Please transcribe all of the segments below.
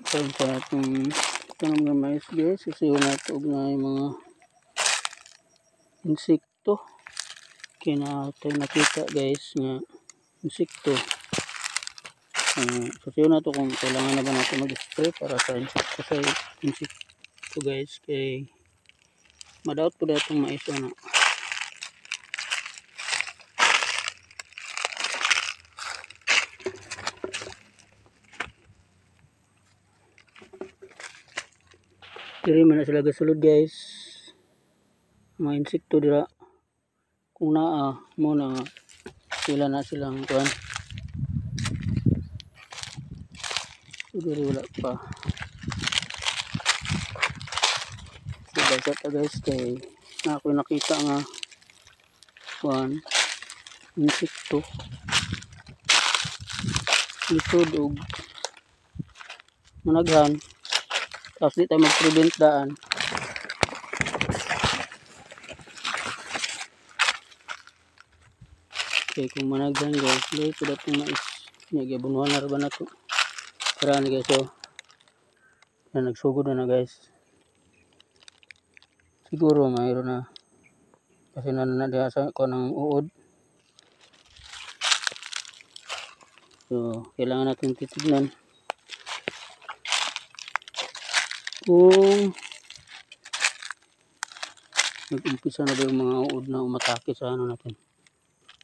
Karon sa atong tanom ng mais guys, isiyo na ito na yung mga insekto. Kaya tayo nakita guys nga insekto. Isiyo na ito kung kailangan na ba natin mag-spray para sa insekto guys. Kaya madawat po dito itong mais na. Diri man na sila gasulod guys. Mga insekto dira. Kung naa mo na sila na silang kuan. Diri wala pa. So guys kay na ako nakita nga kuan insekto. Lisod og managhan. Tapos di tayo mag-prevent daan. Okay, kung managhan guys, dahil po datong mais. Nagyabunuhan na rin ba na ito? Karaan guys, so. Yan, nagsugod na guys. Siguro mayroon na. Kasi nanadiha sa ko ng uod. So, kailangan natin titignan. Kung nag-umpisa na ba yung mga uod na umatake sa ano natin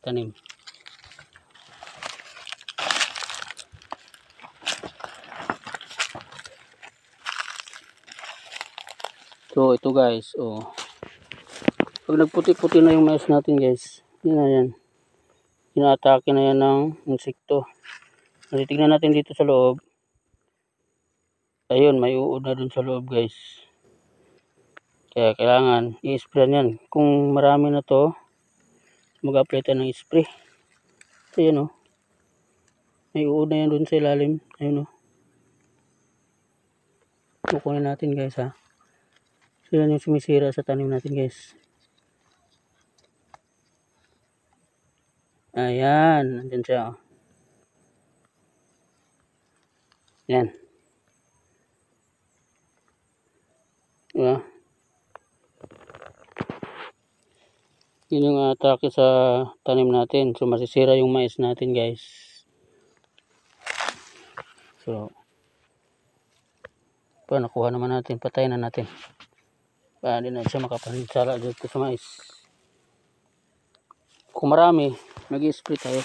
tanim. So ito guys, pag nagputi-puti na yung mais natin guys, yun na yan, inaatake na yan ng insekto. Titignan natin dito sa loob. Ayun, may uod na dun sa loob guys. Kaya kailangan i-spray yan. Kung marami na to, mag-apply tayo ng spray. Ito yun may uod na yan dun sa ilalim. Ayun kukunin natin guys ha. Sila yung sumisira sa tanim natin guys. Ayan, nandyan siya Yan. Diba? Yun yung atake sa tanim natin. So masisira yung mais natin guys. So nakuha naman natin, patayin na natin. Hindi na siya makapansala dito sa mais. Kung marami, mag-i-spray tayo.